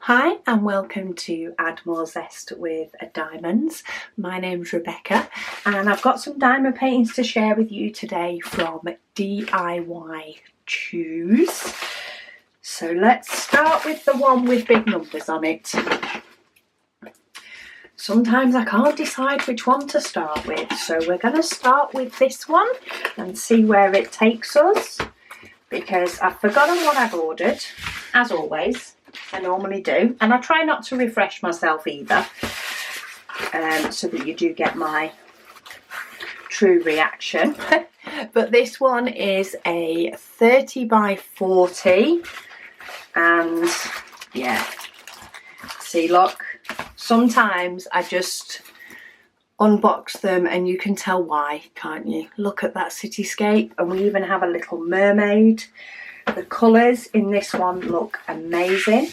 Hi and welcome to Add More Zest with Diamonds. My name's Rebecca and I've got some diamond paintings to share with you today from DIYChoose. So let's start with the one with big numbers on it. Sometimes I can't decide which one to start with, so we're going to start with this one and see where it takes us, because I've forgotten what I've ordered, as always. I normally do, and I try not to refresh myself either, so that you do get my true reaction. But this one is a 30 by 40, and yeah, see, look, sometimes I just unbox them and you can tell why, can't you? Look at that cityscape, and we even have a little mermaid. The colours in this one look amazing.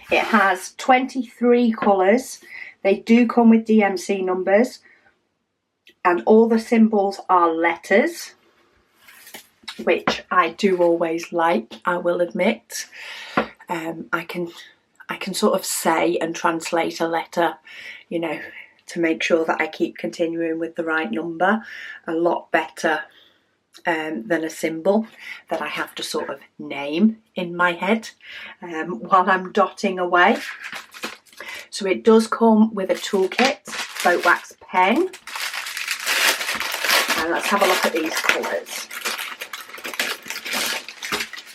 It has 23 colours. They do come with DMC numbers, and all the symbols are letters, which I do always like, I will admit. I can sort of say and translate a letter, you know, to make sure that I keep continuing with the right number a lot better than a symbol that I have to sort of name in my head while I'm dotting away. So it does come with a toolkit, boat wax pen, and let's have a look at these colours.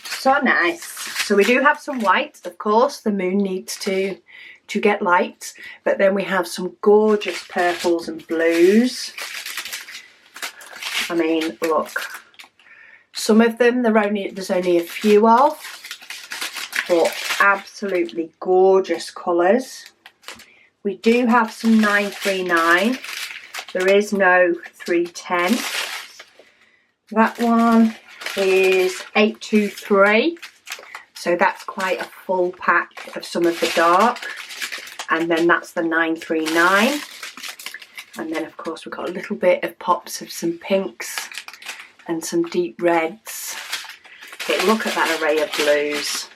So nice. So we do have some white, of course, the moon needs to get light, but then we have some gorgeous purples and blues. I mean, look, some of them there's only a few of, but absolutely gorgeous colours. We do have some 939. There is no 310. That one is 823. So that's quite a full pack of some of the dark. And then that's the 939. And then, of course, we've got a little bit of pops of some pinks and some deep reds. But look at that array of blues.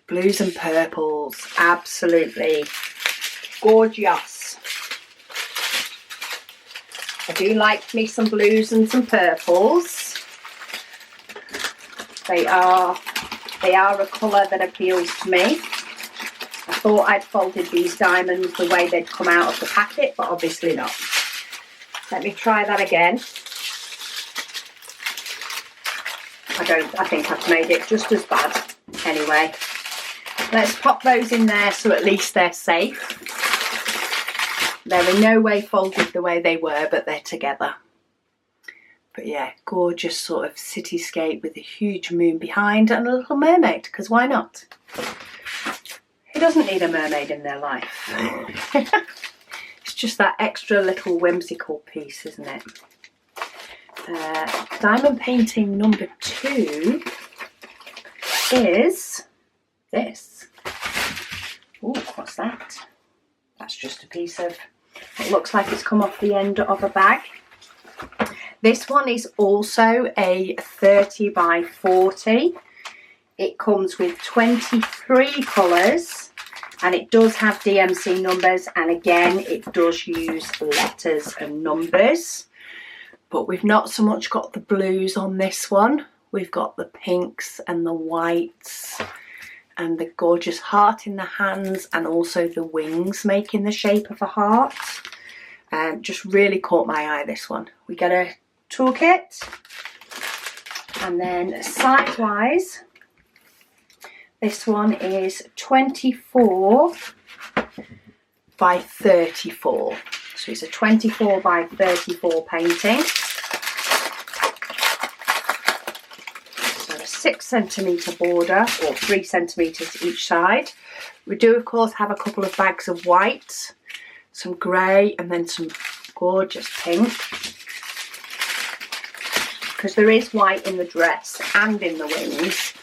Blues and purples. Absolutely gorgeous. I do like me some blues and some purples. They are a colour that appeals to me. I thought I'd folded these diamonds the way they'd come out of the packet, but obviously not. Let me try that again. I think I've made it just as bad. Anyway, let's pop those in there so at least they're safe. They're in no way folded the way they were, but they're together. But yeah, gorgeous sort of cityscape with a huge moon behind and a little mermaid, because why not? Who doesn't need a mermaid in their life? It's just that extra little whimsical piece, isn't it? Diamond painting number 2 is this. Ooh, what's that? That's just a piece of, it looks like it's come off the end of a bag. This one is also a 30 by 40. It comes with 23 colours, and it does have DMC numbers, and again it does use letters and numbers. But we've not so much got the blues on this one. We've got the pinks and the whites and the gorgeous heart in the hands, and also the wings making the shape of a heart. Just really caught my eye, this one. We get a toolkit, and then size wise, this one is 24 by 34. So it's a 24 by 34 painting. So a 6 centimetre border, or 3 centimetres each side. We do of course have a couple of bags of white, some grey, and then some gorgeous pink. Because there is white in the dress and in the wings.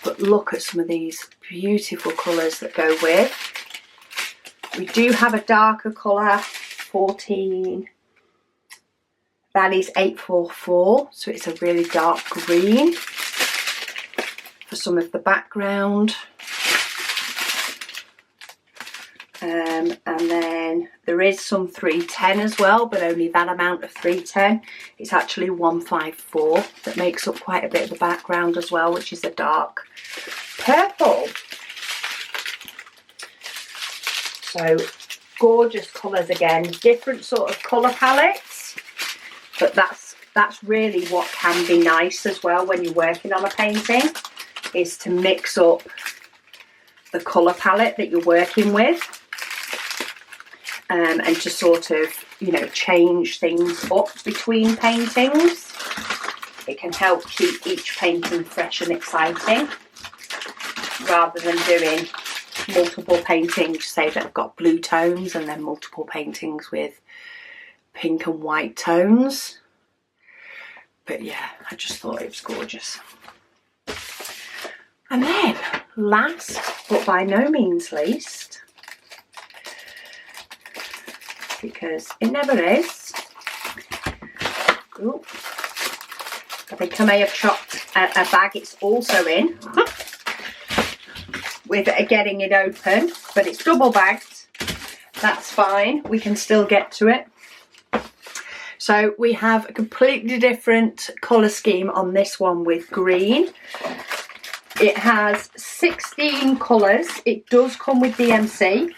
But look at some of these beautiful colours that go with. We do have a darker colour, 14. That is 844, so it's a really dark green for some of the background. And then there is some 310 as well, but only that amount of 310. It's actually 154 that makes up quite a bit of the background as well, which is a dark purple. So gorgeous colours again, different sort of colour palettes, but that's really what can be nice as well when you're working on a painting, is to mix up the colour palette that you're working with. And to sort of, you know, change things up between paintings. It can help keep each painting fresh and exciting, rather than doing multiple paintings, say, that have got blue tones and then multiple paintings with pink and white tones. But yeah, I just thought it was gorgeous. And then, last but by no means least, because it never is. Ooh. I think I may have chopped a bag it's also in with getting it open, but it's double bagged. That's fine, we can still get to it. So we have a completely different colour scheme on this one with green. It has 16 colours. It does come with DMC.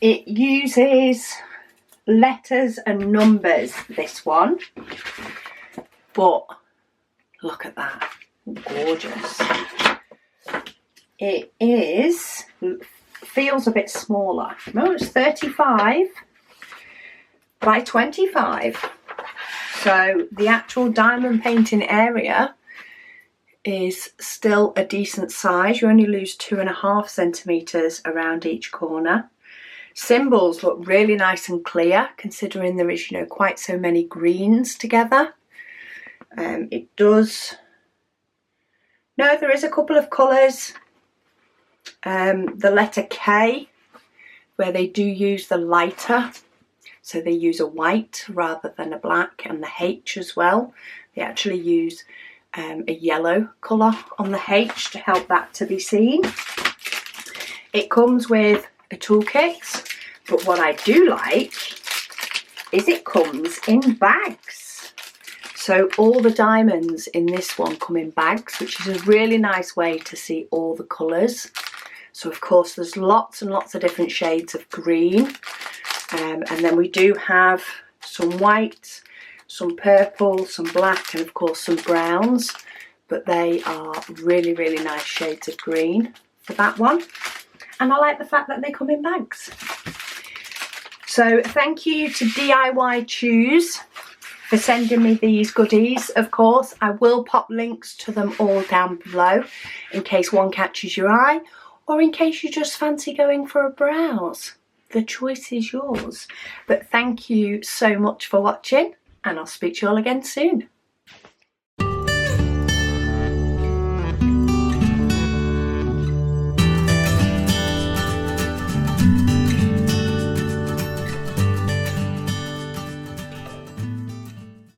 It uses letters and numbers, this one, but look at that, gorgeous. It feels a bit smaller. No, it's 35 by 25. So the actual diamond painting area is still a decent size. You only lose 2.5 centimetres around each corner. Symbols look really nice and clear, considering there is, you know, quite so many greens together. It does... No, there is a couple of colours. The letter K, where they do use the lighter, so they use a white rather than a black, and the H as well. They actually use a yellow colour on the H to help that to be seen. It comes with a toolkit, but what I do like is it comes in bags. So all the diamonds in this one come in bags, which is a really nice way to see all the colours. So of course there's lots and lots of different shades of green, and then we do have some white, some purple, some black, and of course some browns, but they are really, really nice shades of green for that one. And I like the fact that they come in bags. So thank you to DIYChoose for sending me these goodies. Of course, I will pop links to them all down below in case one catches your eye, or in case you just fancy going for a browse. The choice is yours. But thank you so much for watching, and I'll speak to you all again soon.